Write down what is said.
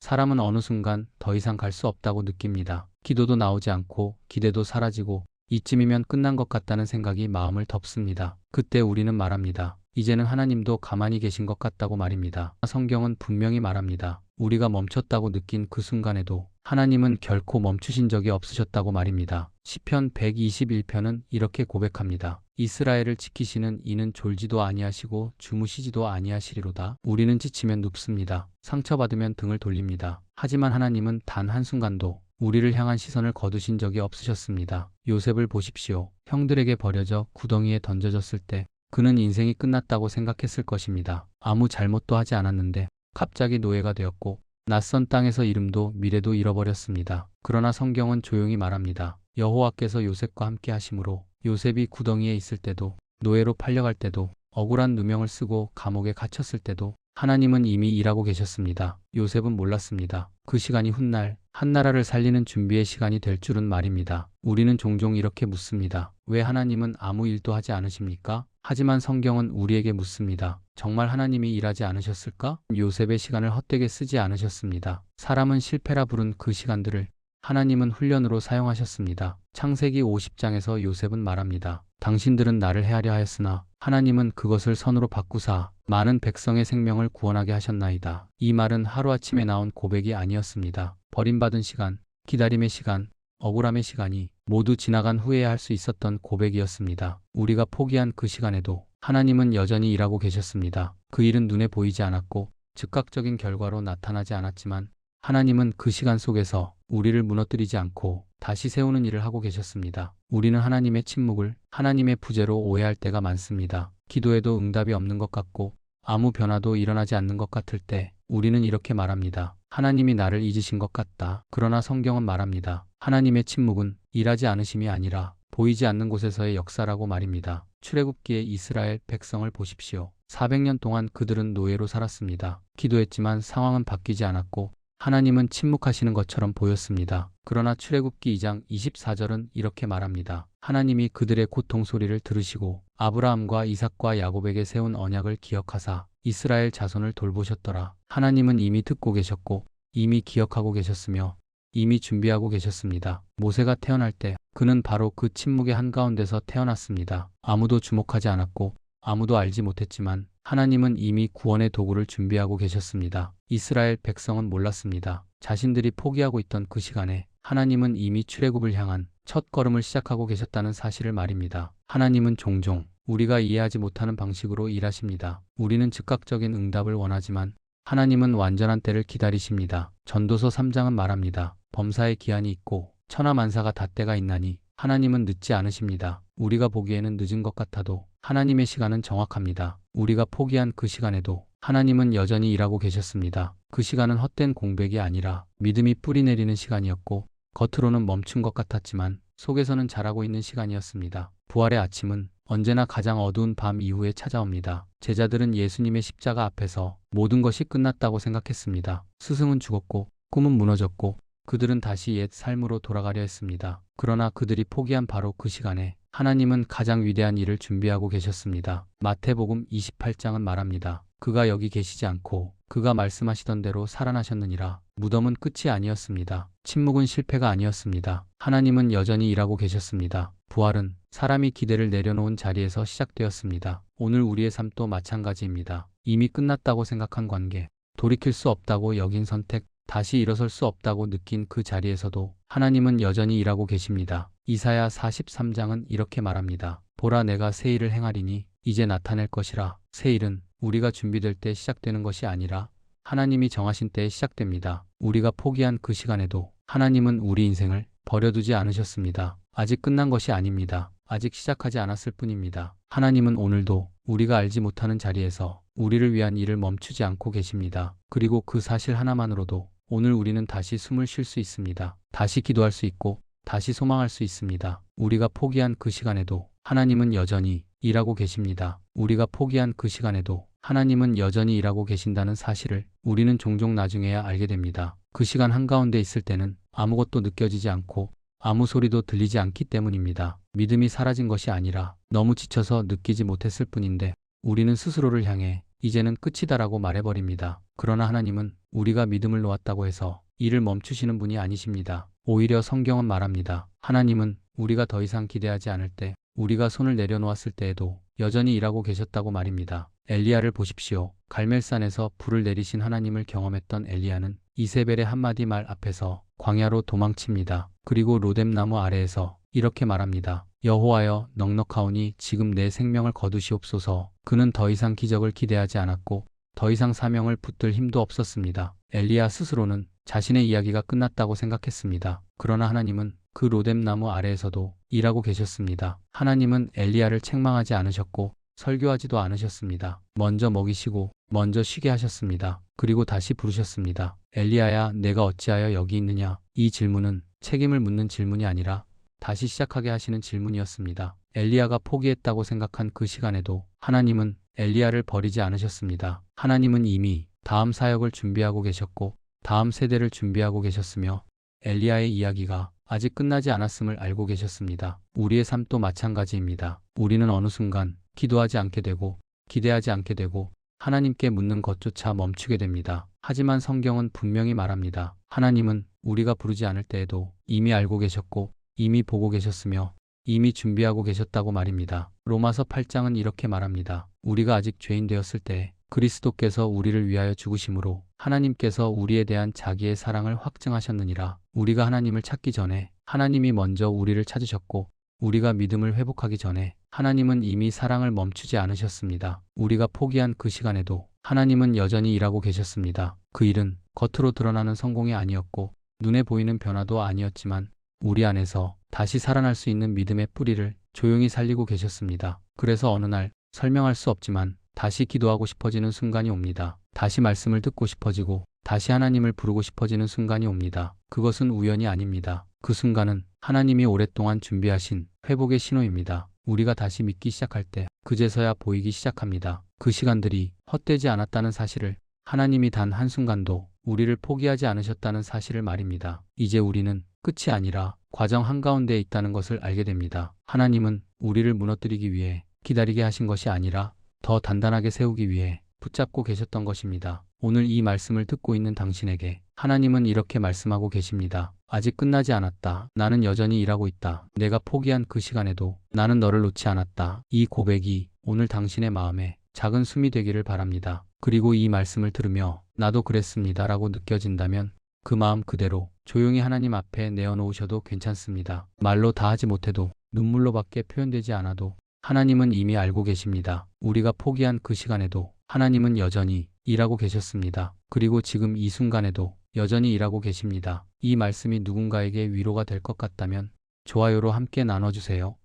사람은 어느 순간 더 이상 갈 수 없다고 느낍니다. 기도도 나오지 않고 기대도 사라지고 이쯤이면 끝난 것 같다는 생각이 마음을 덮습니다. 그때 우리는 말합니다. 이제는 하나님도 가만히 계신 것 같다고 말입니다. 성경은 분명히 말합니다. 우리가 멈췄다고 느낀 그 순간에도 하나님은 결코 멈추신 적이 없으셨다고 말입니다. 시편 121편은 이렇게 고백합니다. 이스라엘을 지키시는 이는 졸지도 아니하시고 주무시지도 아니하시리로다. 우리는 지치면 눕습니다. 상처받으면 등을 돌립니다. 하지만 하나님은 단 한순간도 우리를 향한 시선을 거두신 적이 없으셨습니다. 요셉을 보십시오. 형들에게 버려져 구덩이에 던져졌을 때 그는 인생이 끝났다고 생각했을 것입니다. 아무 잘못도 하지 않았는데 갑자기 노예가 되었고 낯선 땅에서 이름도 미래도 잃어버렸습니다. 그러나 성경은 조용히 말합니다. 여호와께서 요셉과 함께 하심으로 요셉이 구덩이에 있을 때도 노예로 팔려갈 때도 억울한 누명을 쓰고 감옥에 갇혔을 때도 하나님은 이미 일하고 계셨습니다. 요셉은 몰랐습니다. 그 시간이 훗날 한 나라를 살리는 준비의 시간이 될 줄은 말입니다. 우리는 종종 이렇게 묻습니다. 왜 하나님은 아무 일도 하지 않으십니까? 하지만 성경은 우리에게 묻습니다. 정말 하나님이 일하지 않으셨을까? 요셉의 시간을 헛되게 쓰지 않으셨습니다. 사람은 실패라 부른 그 시간들을 하나님은 훈련으로 사용하셨습니다. 창세기 50장에서 요셉은 말합니다. 당신들은 나를 해하려 하였으나 하나님은 그것을 선으로 바꾸사 많은 백성의 생명을 구원하게 하셨나이다. 이 말은 하루아침에 나온 고백이 아니었습니다. 버림받은 시간, 기다림의 시간, 억울함의 시간이 모두 지나간 후에야 할 수 있었던 고백이었습니다. 우리가 포기한 그 시간에도 하나님은 여전히 일하고 계셨습니다. 그 일은 눈에 보이지 않았고 즉각적인 결과로 나타나지 않았지만 하나님은 그 시간 속에서 우리를 무너뜨리지 않고 다시 세우는 일을 하고 계셨습니다. 우리는 하나님의 침묵을 하나님의 부재로 오해할 때가 많습니다. 기도에도 응답이 없는 것 같고 아무 변화도 일어나지 않는 것 같을 때 우리는 이렇게 말합니다. 하나님이 나를 잊으신 것 같다. 그러나 성경은 말합니다. 하나님의 침묵은 일하지 않으심이 아니라 보이지 않는 곳에서의 역사라고 말입니다. 출애굽기의 이스라엘 백성을 보십시오. 400년 동안 그들은 노예로 살았습니다. 기도했지만 상황은 바뀌지 않았고 하나님은 침묵하시는 것처럼 보였습니다. 그러나 출애굽기 2장 24절은 이렇게 말합니다. 하나님이 그들의 고통 소리를 들으시고 아브라함과 이삭과 야곱에게 세운 언약을 기억하사 이스라엘 자손을 돌보셨더라. 하나님은 이미 듣고 계셨고 이미 기억하고 계셨으며 이미 준비하고 계셨습니다. 모세가 태어날 때 그는 바로 그 침묵의 한가운데서 태어났습니다. 아무도 주목하지 않았고 아무도 알지 못했지만 하나님은 이미 구원의 도구를 준비하고 계셨습니다. 이스라엘 백성은 몰랐습니다. 자신들이 포기하고 있던 그 시간에 하나님은 이미 출애굽을 향한 첫 걸음을 시작하고 계셨다는 사실을 말입니다. 하나님은 종종 우리가 이해하지 못하는 방식으로 일하십니다. 우리는 즉각적인 응답을 원하지만 하나님은 완전한 때를 기다리십니다. 전도서 3장은 말합니다. 범사에 기한이 있고 천하만사가 닷때가 있나니 하나님은 늦지 않으십니다. 우리가 보기에는 늦은 것 같아도 하나님의 시간은 정확합니다. 우리가 포기한 그 시간에도 하나님은 여전히 일하고 계셨습니다. 그 시간은 헛된 공백이 아니라 믿음이 뿌리내리는 시간이었고 겉으로는 멈춘 것 같았지만 속에서는 자라고 있는 시간이었습니다. 부활의 아침은 언제나 가장 어두운 밤 이후에 찾아옵니다. 제자들은 예수님의 십자가 앞에서 모든 것이 끝났다고 생각했습니다. 스승은 죽었고 꿈은 무너졌고 그들은 다시 옛 삶으로 돌아가려 했습니다. 그러나 그들이 포기한 바로 그 시간에 하나님은 가장 위대한 일을 준비하고 계셨습니다. 마태복음 28장은 말합니다. 그가 여기 계시지 않고 그가 말씀하시던 대로 살아나셨느니라. 무덤은 끝이 아니었습니다. 침묵은 실패가 아니었습니다. 하나님은 여전히 일하고 계셨습니다. 부활은 사람이 기대를 내려놓은 자리에서 시작되었습니다. 오늘 우리의 삶도 마찬가지입니다. 이미 끝났다고 생각한 관계, 돌이킬 수 없다고 여긴 선택, 다시 일어설 수 없다고 느낀 그 자리에서도 하나님은 여전히 일하고 계십니다. 이사야 43장은 이렇게 말합니다. 보라 내가 새 일을 행하리니 이제 나타낼 것이라. 새 일은 우리가 준비될 때 시작되는 것이 아니라 하나님이 정하신 때에 시작됩니다. 우리가 포기한 그 시간에도 하나님은 우리 인생을 버려두지 않으셨습니다. 아직 끝난 것이 아닙니다. 아직 시작하지 않았을 뿐입니다. 하나님은 오늘도 우리가 알지 못하는 자리에서 우리를 위한 일을 멈추지 않고 계십니다. 그리고 그 사실 하나만으로도 오늘 우리는 다시 숨을 쉴 수 있습니다. 다시 기도할 수 있고 다시 소망할 수 있습니다. 우리가 포기한 그 시간에도 하나님은 여전히 일하고 계십니다. 우리가 포기한 그 시간에도 하나님은 여전히 일하고 계신다는 사실을 우리는 종종 나중에야 알게 됩니다. 그 시간 한가운데 있을 때는 아무것도 느껴지지 않고 아무 소리도 들리지 않기 때문입니다. 믿음이 사라진 것이 아니라 너무 지쳐서 느끼지 못했을 뿐인데 우리는 스스로를 향해 이제는 끝이다라고 말해버립니다. 그러나 하나님은 우리가 믿음을 놓았다고 해서 일을 멈추시는 분이 아니십니다. 오히려 성경은 말합니다. 하나님은 우리가 더 이상 기대하지 않을 때, 우리가 손을 내려놓았을 때에도 여전히 일하고 계셨다고 말입니다. 엘리야를 보십시오. 갈멜산에서 불을 내리신 하나님을 경험했던 엘리야는 이세벨의 한마디 말 앞에서 광야로 도망칩니다. 그리고 로뎀나무 아래에서 이렇게 말합니다. 여호와여, 넉넉하오니 지금 내 생명을 거두시옵소서. 그는 더 이상 기적을 기대하지 않았고 더 이상 사명을 붙들 힘도 없었습니다. 엘리야 스스로는 자신의 이야기가 끝났다고 생각했습니다. 그러나 하나님은 그 로뎀나무 아래에서도 일하고 계셨습니다. 하나님은 엘리야를 책망하지 않으셨고 설교하지도 않으셨습니다. 먼저 먹이시고 먼저 쉬게 하셨습니다. 그리고 다시 부르셨습니다. 엘리야야, 내가 어찌하여 여기 있느냐? 이 질문은 책임을 묻는 질문이 아니라 다시 시작하게 하시는 질문이었습니다. 엘리야가 포기했다고 생각한 그 시간에도 하나님은 엘리야를 버리지 않으셨습니다. 하나님은 이미 다음 사역을 준비하고 계셨고 다음 세대를 준비하고 계셨으며 엘리야의 이야기가 아직 끝나지 않았음을 알고 계셨습니다. 우리의 삶도 마찬가지입니다. 우리는 어느 순간 기도하지 않게 되고 기대하지 않게 되고 하나님께 묻는 것조차 멈추게 됩니다. 하지만 성경은 분명히 말합니다. 하나님은 우리가 부르지 않을 때에도 이미 알고 계셨고 이미 보고 계셨으며 이미 준비하고 계셨다고 말입니다. 로마서 8장은 이렇게 말합니다. 우리가 아직 죄인 되었을 때 그리스도께서 우리를 위하여 죽으심으로 하나님께서 우리에 대한 자기의 사랑을 확증하셨느니라. 우리가 하나님을 찾기 전에 하나님이 먼저 우리를 찾으셨고 우리가 믿음을 회복하기 전에 하나님은 이미 사랑을 멈추지 않으셨습니다. 우리가 포기한 그 시간에도 하나님은 여전히 일하고 계셨습니다. 그 일은 겉으로 드러나는 성공이 아니었고 눈에 보이는 변화도 아니었지만 우리 안에서 다시 살아날 수 있는 믿음의 뿌리를 조용히 살리고 계셨습니다. 그래서 어느 날 설명할 수 없지만 다시 기도하고 싶어지는 순간이 옵니다. 다시 말씀을 듣고 싶어지고 다시 하나님을 부르고 싶어지는 순간이 옵니다. 그것은 우연이 아닙니다. 그 순간은 하나님이 오랫동안 준비하신 회복의 신호입니다. 우리가 다시 믿기 시작할 때 그제서야 보이기 시작합니다. 그 시간들이 헛되지 않았다는 사실을, 하나님이 단 한순간도 우리를 포기하지 않으셨다는 사실을 말입니다. 이제 우리는 끝이 아니라 과정 한가운데에 있다는 것을 알게 됩니다. 하나님은 우리를 무너뜨리기 위해 기다리게 하신 것이 아니라 더 단단하게 세우기 위해 붙잡고 계셨던 것입니다. 오늘 이 말씀을 듣고 있는 당신에게 하나님은 이렇게 말씀하고 계십니다. 아직 끝나지 않았다. 나는 여전히 일하고 있다. 내가 포기한 그 시간에도 나는 너를 놓지 않았다. 이 고백이 오늘 당신의 마음에 작은 숨이 되기를 바랍니다. 그리고 이 말씀을 들으며 나도 그랬습니다 라고 느껴진다면 그 마음 그대로 조용히 하나님 앞에 내어놓으셔도 괜찮습니다. 말로 다 하지 못해도 눈물로밖에 표현되지 않아도 하나님은 이미 알고 계십니다. 우리가 포기한 그 시간에도 하나님은 여전히 일하고 계셨습니다. 그리고 지금 이 순간에도 여전히 일하고 계십니다. 이 말씀이 누군가에게 위로가 될 것 같다면 좋아요로 함께 나눠주세요.